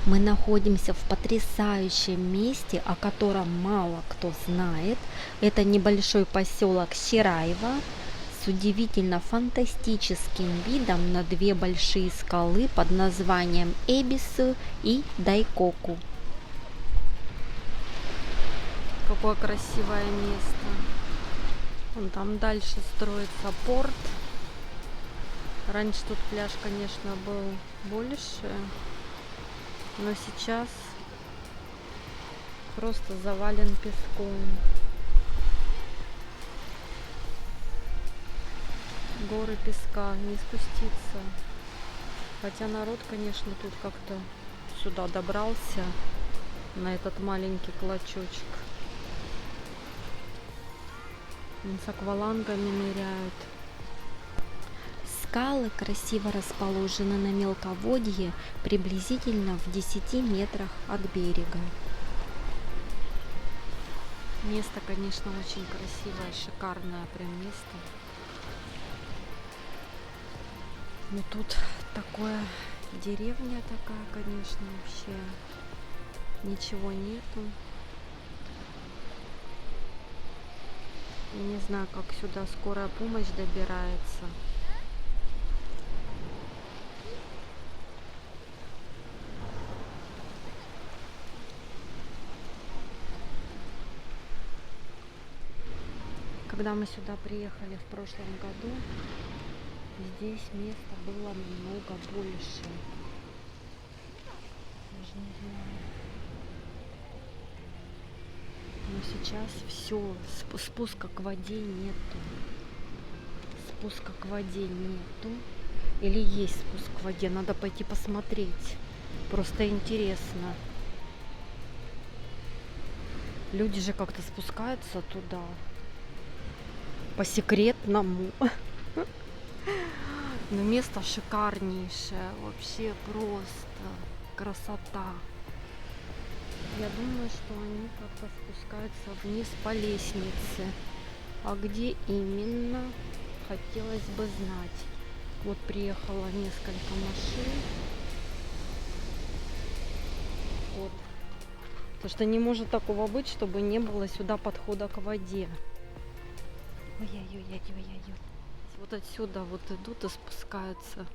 Мы находимся в потрясающем месте, о котором мало кто знает. Это небольшой поселок Щераево с удивительно фантастическим видом на две большие скалы под названием Эбису и Дайкоку. Какое красивое место. Вон там дальше строится порт. Раньше тут пляж, конечно, был больше, но сейчас просто завален песком. Горы песка, не спуститься. Хотя народ, конечно, тут как-то сюда добрался, на этот маленький клочочек. С аквалангами ныряют. Скалы красиво расположены на мелководье, приблизительно в 10 метрах от берега. Место, конечно, очень красивое, шикарное прям место. Но тут такое, деревня такая, конечно, вообще ничего нету. Я не знаю, как сюда скорая помощь добирается. Когда мы сюда приехали в прошлом году, здесь места было намного больше. Даже не знаю. Но сейчас все, спуска к воде нету. Спуска к воде нету. Или есть спуск к воде, надо пойти посмотреть. Просто интересно. Люди же как-то спускаются туда. По секретному. Но место шикарнейшее. Вообще просто красота. Я думаю, что они как-то спускаются вниз по лестнице. А где именно, хотелось бы знать. Вот приехало несколько машин. Вот. Потому что не может такого быть, чтобы не было сюда подхода к воде. Ой-ой-ой-ой-ой-ой. Вот отсюда вот идут и спускаются.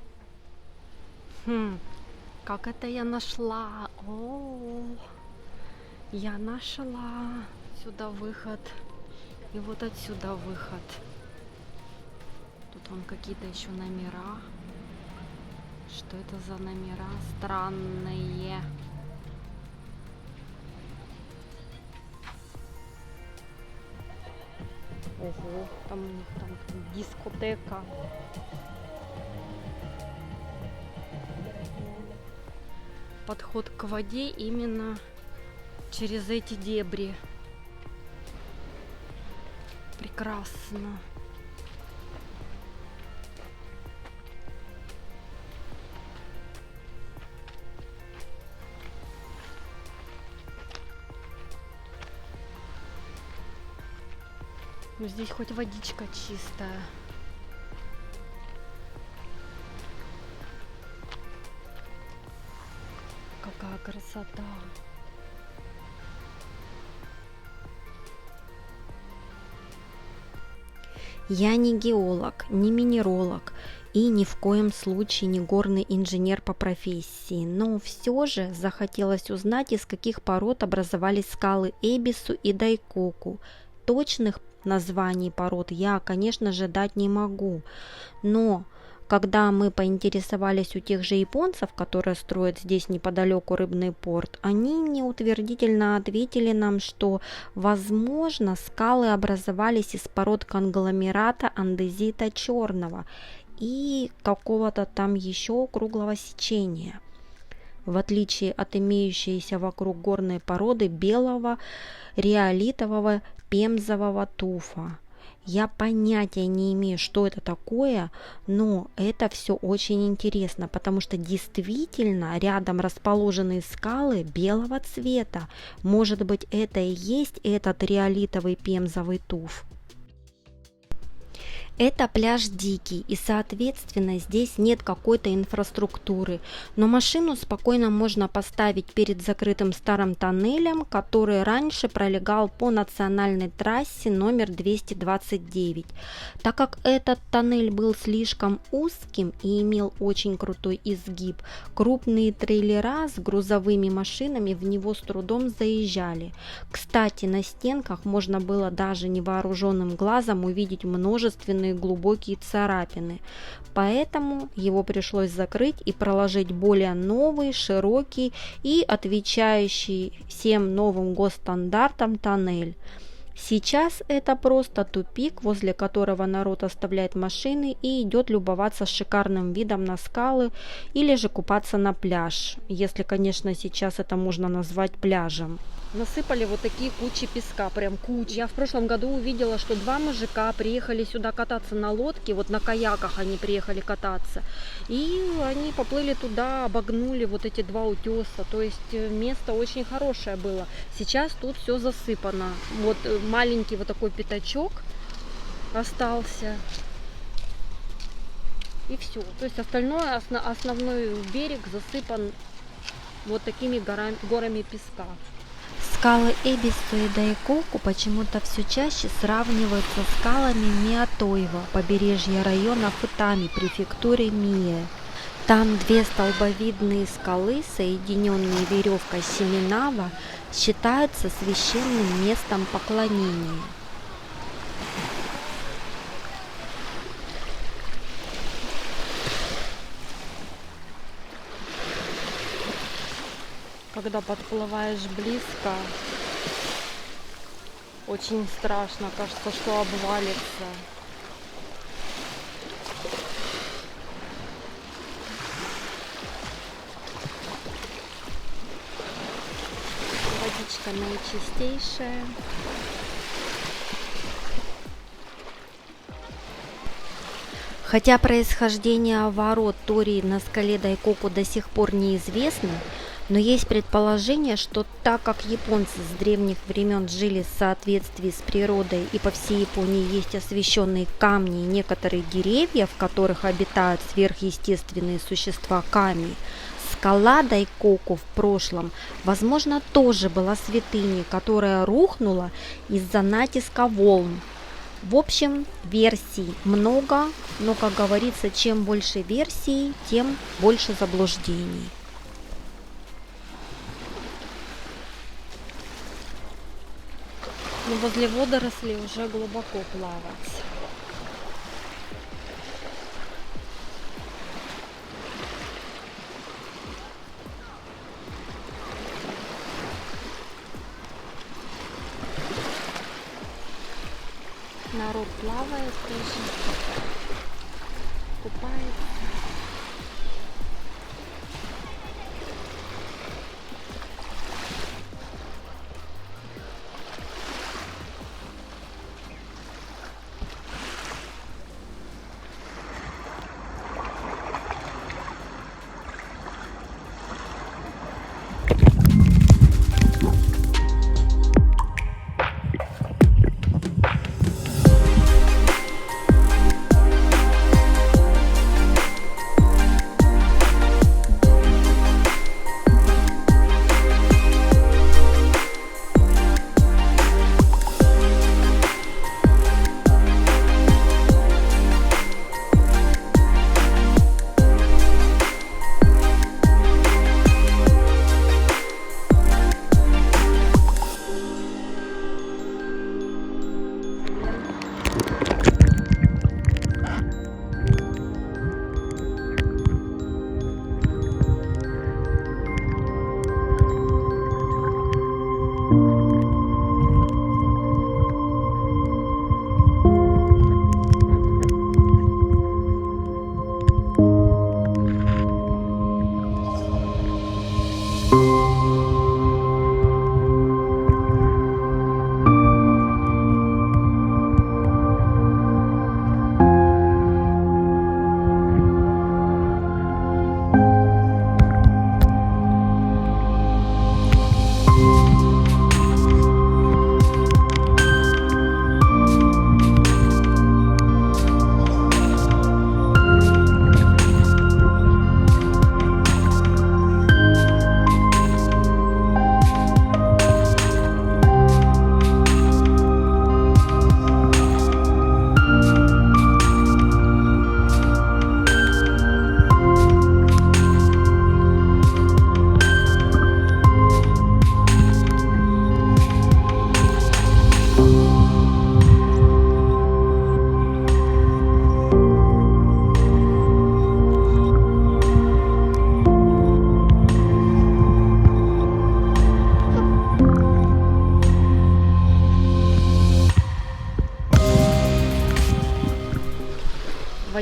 Как это я нашла? Я нашла сюда выход. И вот отсюда выход. Тут вон какие-то еще номера. Что это за номера странные? Ого, там у них там дискотека. Подход к воде именно через эти дебри. Прекрасно. Ну, здесь хоть водичка чистая. Какая красота. Я не геолог, не минеролог и ни в коем случае не горный инженер по профессии, но все же захотелось узнать, из каких пород образовались скалы Эбису и Дайкоку. Точных названий пород я, конечно же, дать не могу, но когда мы поинтересовались у тех же японцев, которые строят здесь неподалеку рыбный порт, они мне утвердительно ответили нам, что, возможно, скалы образовались из пород конгломерата андезита черного и какого-то там еще круглого сечения, в отличие от имеющейся вокруг горной породы белого риолитового пемзового туфа. Я понятия не имею, что это такое, но это все очень интересно, потому что действительно рядом расположены скалы белого цвета. Может быть, это и есть этот риолитовый пемзовый туф. Это пляж дикий, и, соответственно, здесь нет какой-то инфраструктуры, но машину спокойно можно поставить перед закрытым старым тоннелем, который раньше пролегал по национальной трассе номер 229. Так как этот тоннель был слишком узким и имел очень крутой изгиб, крупные трейлера с грузовыми машинами в него с трудом заезжали. Кстати, на стенках можно было даже невооруженным глазом увидеть множественные глубокие царапины, поэтому его пришлось закрыть и проложить более новый, широкий и отвечающий всем новым госстандартам тоннель. Сейчас это просто тупик, возле которого народ оставляет машины и идет любоваться шикарным видом на скалы или же купаться на пляж, если, конечно, сейчас это можно назвать пляжем. Насыпали вот такие кучи песка, прям кучи. Я в прошлом году увидела, что два мужика приехали сюда кататься на лодке, вот на каяках они приехали кататься. И они поплыли туда, обогнули вот эти два утеса, то есть место очень хорошее было. Сейчас тут все засыпано. Вот маленький вот такой пятачок остался. И все. То есть остальное, основной берег засыпан вот такими горами песка. Скалы Эбису и Дайкоку почему-то все чаще сравниваются с скалами Миотойва, побережья района Футами, префектуры Мие. Там две столбовидные скалы, соединенные веревкой Симинава, считаются священным местом поклонения. Когда подплываешь близко, очень страшно, кажется, что обвалится. Водичка наичистейшая. Хотя происхождение ворот Тории на скале Дайкоку до сих пор неизвестно, но есть предположение, что так как японцы с древних времен жили в соответствии с природой и по всей Японии есть освещенные камни и некоторые деревья, в которых обитают сверхъестественные существа ками, скала Дайкоку в прошлом, возможно, тоже была святыней, которая рухнула из-за натиска волн. В общем, версий много, но, как говорится, чем больше версий, тем больше заблуждений. Но возле водорослей уже глубоко плавать. Народ плавает тоже, купается.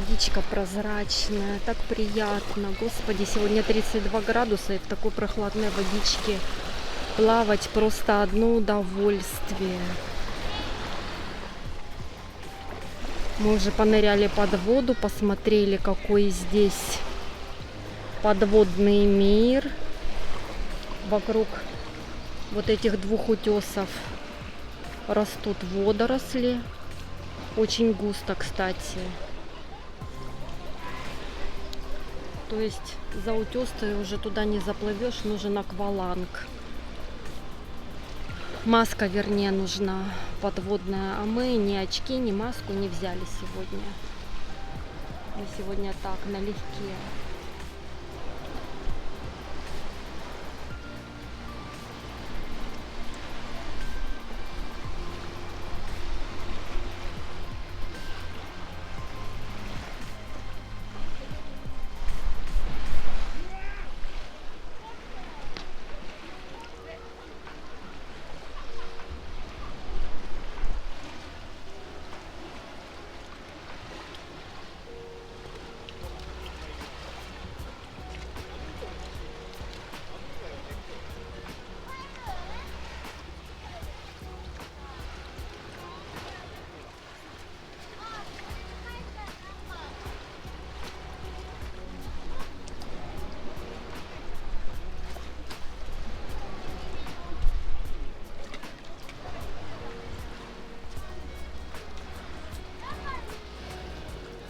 водичка прозрачная, так приятно. Господи, сегодня 32 градуса, и в такой прохладной водичке плавать просто одно удовольствие. Мы уже поныряли под воду, посмотрели, какой здесь подводный мир. Вокруг вот этих двух утесов растут водоросли. Очень густо, кстати. То есть за утес ты уже туда не заплывешь, нужен акваланг. Маска, вернее, нужна подводная, а мы ни очки, ни маску не взяли сегодня. Мы сегодня так, налегке.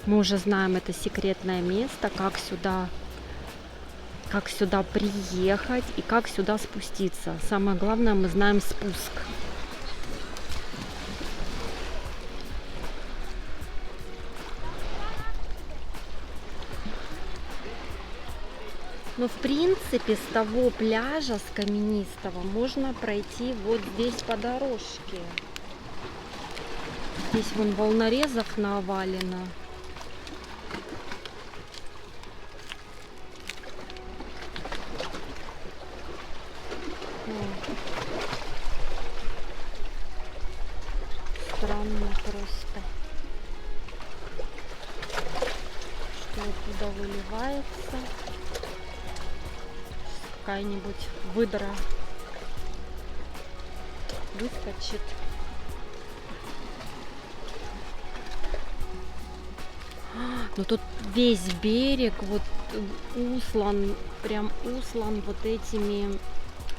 Мы уже знаем это секретное место, как сюда приехать и как сюда спуститься. Самое главное, мы знаем спуск. Но в принципе с того пляжа, с каменистого, можно пройти вот здесь по дорожке. Здесь вон волнорезов навалено. Странно просто, что оттуда выливается. Какая-нибудь выдра выскочит. Но тут весь берег вот услан, прям услан вот этими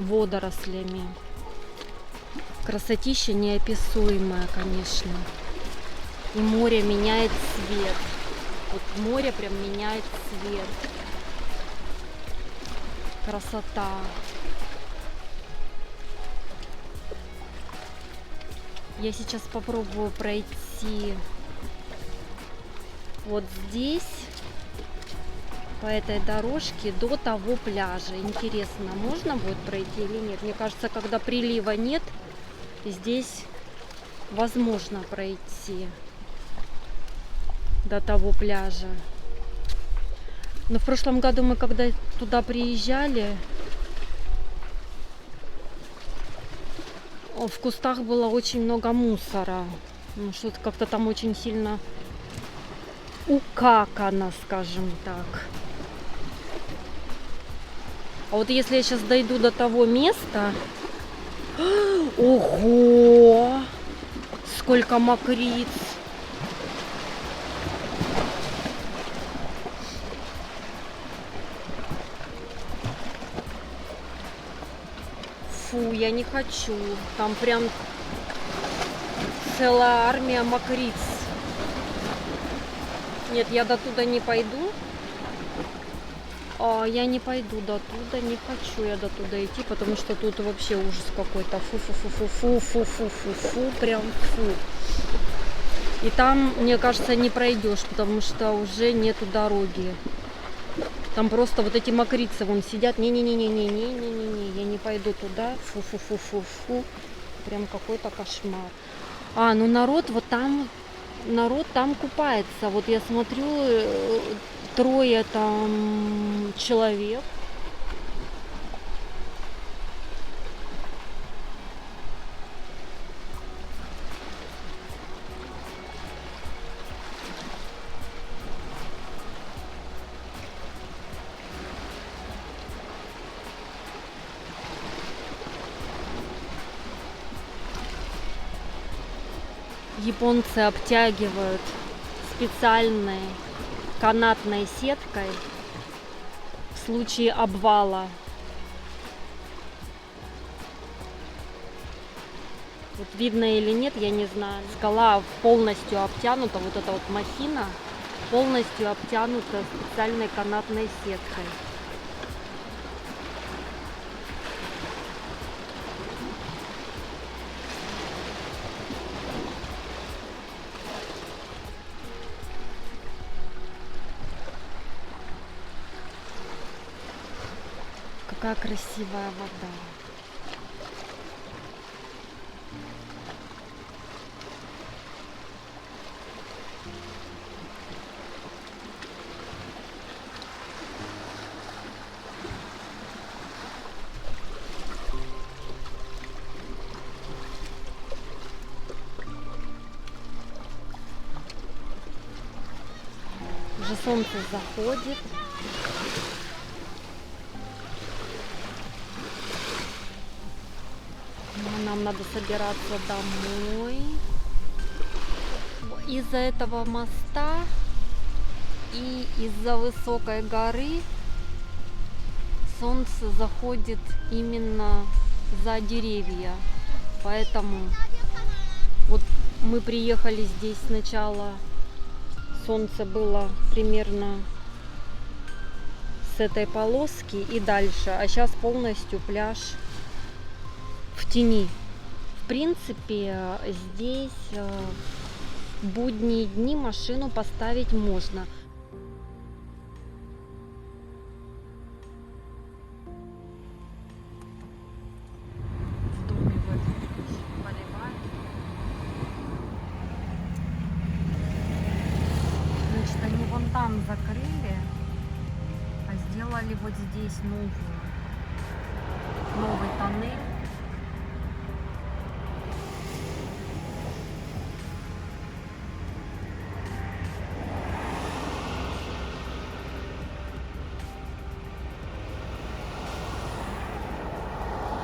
водорослями. Красотища неописуемая, конечно. И море меняет цвет. Вот море прям меняет цвет. Красота. Я сейчас попробую пройти вот здесь, по этой дорожке до того пляжа. Интересно, можно будет пройти или нет? Мне кажется, когда прилива нет, здесь возможно пройти до того пляжа. Но в прошлом году мы, когда туда приезжали, в кустах было очень много мусора. Ну, что-то как-то там очень сильно укакано, скажем так. А вот если я сейчас дойду до того места... Ого! Сколько мокриц! Фу, я не хочу. Там прям целая армия мокриц. Нет, я до туда не пойду. Я не пойду до туда, не хочу я до туда идти, потому что тут вообще ужас какой-то. Фу-фу-фу-фу-фу-фу-фу-фу, прям фу. И там, мне кажется, не пройдешь, потому что уже нету дороги. Там просто вот эти мокрицы вон сидят. Не-не-не-не-не-не-не-не, я не пойду туда. Фу-фу-фу-фу-фу. Прям какой-то кошмар. Ну народ вот там, народ там купается. Вот я смотрю, 3 там человек. Японцы обтягивают специальной канатной сеткой в случае обвала. Вот видно или нет, я не знаю. Скала полностью обтянута, вот эта вот махина полностью обтянута специальной канатной сеткой. Какая красивая вода. Уже солнце заходит. Нам надо собираться домой. Из-за этого моста и из-за высокой горы солнце заходит именно за деревья. Поэтому вот мы приехали здесь сначала, солнце было примерно с этой полоски и дальше, а сейчас полностью пляж в тени. В принципе, здесь в будние дни машину поставить можно. В доме в этом поливает. Значит, они вон там закрыли, а сделали вот здесь новый тоннель.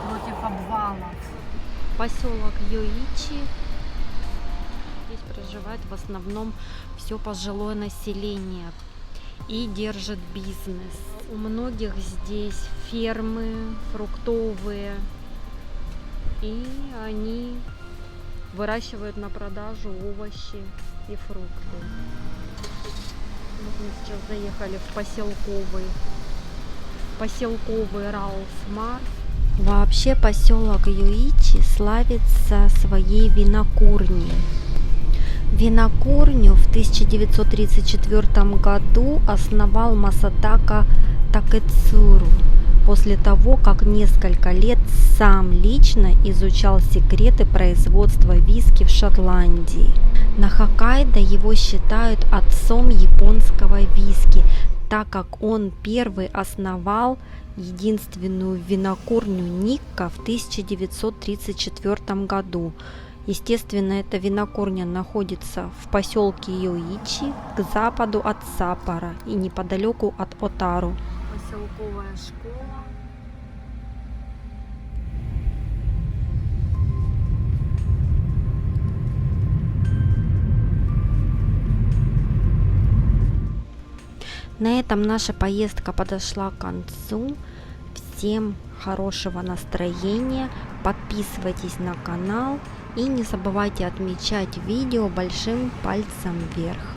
Против обвалов. Поселок Йоичи. Здесь проживает в основном все пожилое население и держит бизнес. У многих здесь фермы фруктовые, и они выращивают на продажу овощи и фрукты. Вот мы сейчас заехали в поселковый Ралфмар. Вообще поселок Йоичи славится своей винокурней. Винокурню в 1934 году основал Масатака Такэцуру после того, как несколько лет сам лично изучал секреты производства виски в Шотландии. На Хоккайдо его считают отцом японского виски, так как он первый основал единственную винокурню Никка в 1934 году. Естественно, эта винокурня находится в поселке Йоичи к западу от Саппоро и неподалеку от Отару. Поселковая школа. На этом наша поездка подошла к концу. Всем хорошего настроения, подписывайтесь на канал и не забывайте отмечать видео большим пальцем вверх.